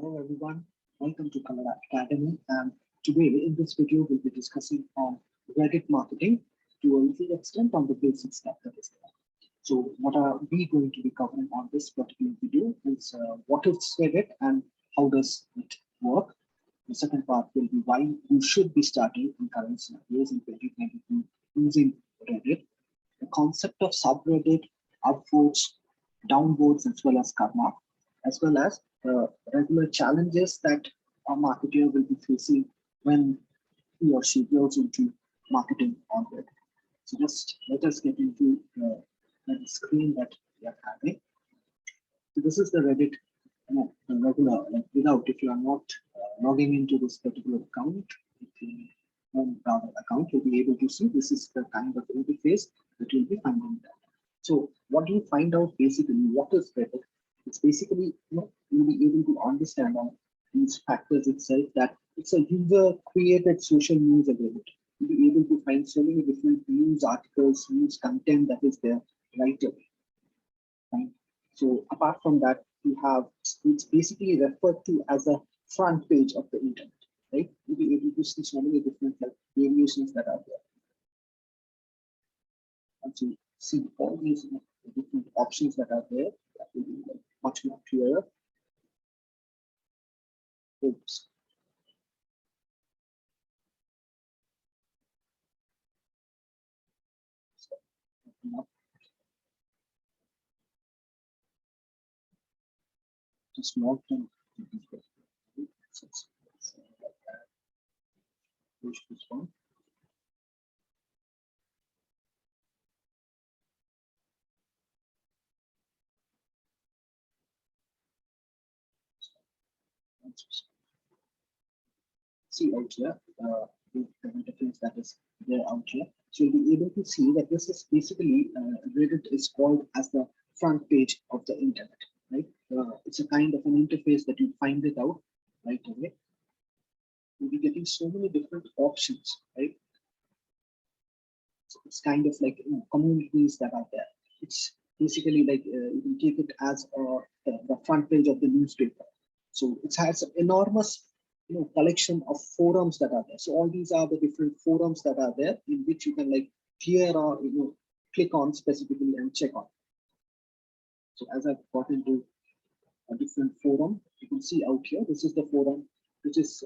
Hello everyone, welcome to Kannada Academy, and today in this video we'll be discussing on Reddit marketing to a little extent on the basics that is there. So what are we going to be covering on this particular video is what is Reddit and how does it work. The second part will be why you should be starting in current scenarios in 2022 using Reddit, the concept of subreddit, upvotes, downvotes, as well as karma, as well as regular challenges that a marketer will be facing when he or she goes into marketing on Reddit. So just let us get into the screen that we are having. So this is the Reddit, the regular, without, if you are not logging into this particular account, the home browser account, you'll be able to see this is the kind of interface that you'll be finding there. So what do you find out basically? What is Reddit? It's basically, you'll be able to understand on these factors itself that it's a user-created social news aggregator. You'll be able to find so many different news articles, news content that is there right away. Right? So apart from that, you have, it's basically referred to as a front page of the internet. Right? You'll be able to see so many different variations that are there. And to see all these different options that are there, that will be much more clearer. Oops. Just log in. Push this one. See out here, the interface that is there out here. So you'll be able to see that this is basically Reddit is called as the front page of the internet, right? It's a kind of an interface that you find it out right away. You'll be getting so many different options, right? So it's kind of like communities that are there. It's basically like you can take it as the front page of the newspaper. So it has an enormous collection of forums that are there. So all these are the different forums that are there in which you can like clear or click on specifically and check on. So as I've got into a different forum, you can see out here, this is the forum, which is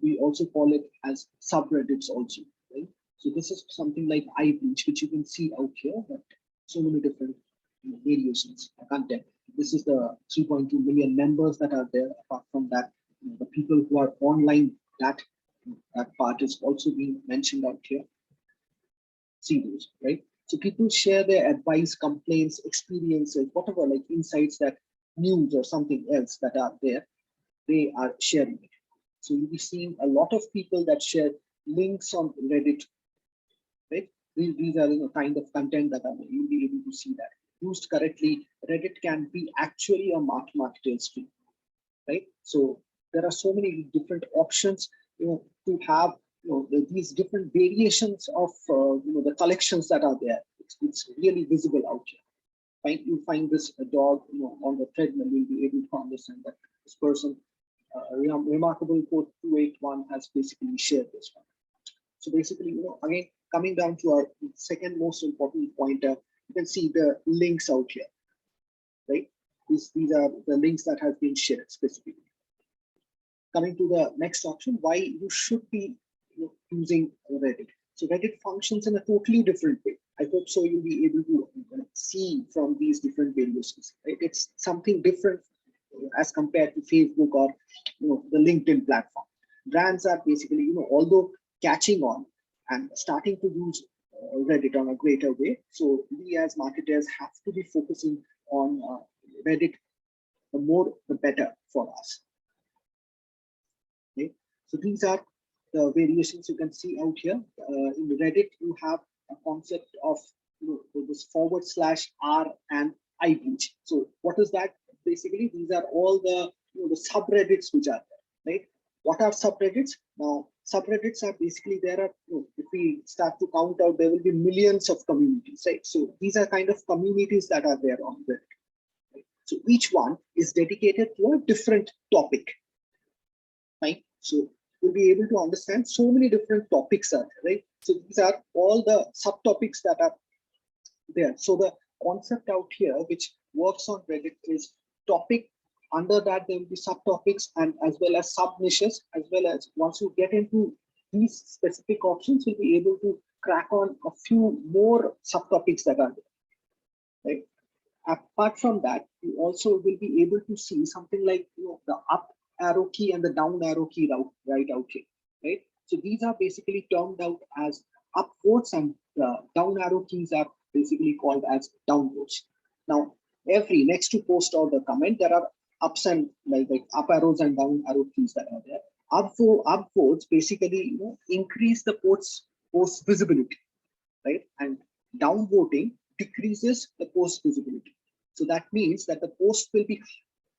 we also call it as subreddits also, right? So this is something like iBleach, which you can see out here, but so many different variations, content. This is the 3.2 million members that are there. Apart from that, the people who are online, that part is also being mentioned out here. See those, right? So people share their advice, complaints, experiences, whatever, like insights, that news or something else that are there, they are sharing it. So you'll be seeing a lot of people that share links on Reddit, right? These are kind of content that you'll be able to see that. Used correctly, Reddit can be actually a marketer's tool, right? So there are so many different options, to have these different variations of the collections that are there. It's really visible out here. Right? You find this dog on the treadmill, you'll be able to understand that this person, remarkable quote 281, has basically shared this one. So basically, again, coming down to our second most important pointer, you can see the links out here, right? These are the links that have been shared specifically. Coming to the next option, why you should be using Reddit. So Reddit functions in a totally different way. I hope so you'll be able to see from these different variations. Right? It's something different as compared to Facebook or the LinkedIn platform. Brands are basically, although catching on and starting to use Reddit on a greater way. So we as marketers have to be focusing on Reddit. The more, the better for us. Okay? So these are the variations you can see out here. In Reddit, you have a concept of this /r and iBleach. So what is that? Basically, these are all the the subreddits which are there, right? What are subreddits? Now, subreddits are basically, there are, if we start to count out, there will be millions of communities, right? So these are kind of communities that are there on Reddit. Right? So each one is dedicated to a different topic. So you'll be able to understand so many different topics are there, right? So these are all the subtopics that are there. So the concept out here, which works on Reddit, is topic. Under that, there will be subtopics and as well as sub niches, as well as once you get into these specific options, you'll be able to crack on a few more subtopics that are there, right? Apart from that, you also will be able to see something like the up arrow key and the down arrow key right out here, right? So these are basically termed out as upvotes, and the down arrow keys are basically called as downvotes. Now, every next to post or the comment, there are ups and like up arrows and down arrow keys that are there. Upvotes basically increase the post visibility, right? And downvoting decreases the post visibility. So that means that the post will be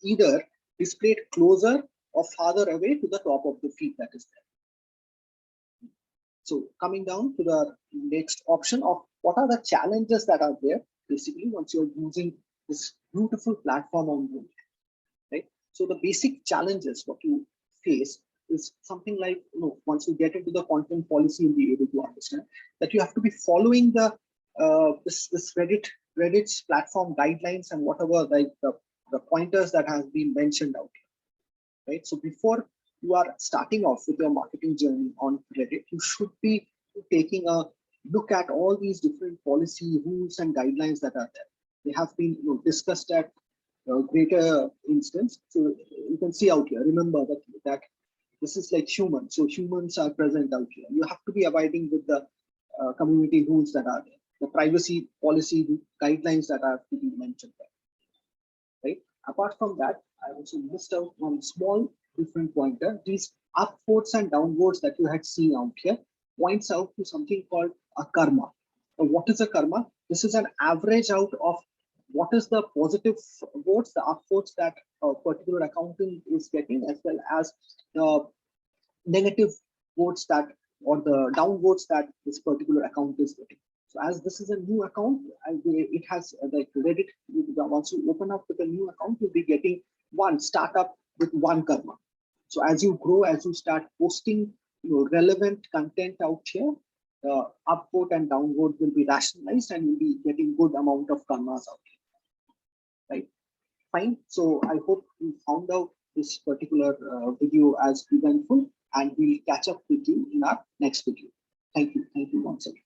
either displayed closer or farther away to the top of the feed that is there. So coming down to the next option of what are the challenges that are there, basically, once you're using this beautiful platform on Google, right? So the basic challenges what you face is something like, once you get into the content policy, you'll be able to understand that you have to be following the this Reddit's platform guidelines and whatever like the pointers that has been mentioned out here, right? So before you are starting off with your marketing journey on Reddit, you should be taking a look at all these different policy rules and guidelines that are there. They have been discussed at greater instance. So you can see out here, remember that this is like human. So humans are present out here. You have to be abiding with the community rules that are there, the privacy policy guidelines that are to be mentioned there, right? Apart from that, I also missed out one small different pointer. These upvotes and downvotes that you had seen out here points out to something called a karma. Now, what is a karma? This is an average out of what is the positive votes, the upvotes that a particular accountant is getting, as well as the negative votes that or the downvotes that this particular account is getting. So as this is a new account, it has like Reddit, once you open up with a new account, you'll be getting one startup with one karma. So as you grow, as you start posting relevant content out here, the upvote and downvote will be rationalized and you'll be getting good amount of karmas out here, right? Fine. So I hope you found out this particular video as eventful, and we'll catch up with you in our next video. Thank you. Thank you once again.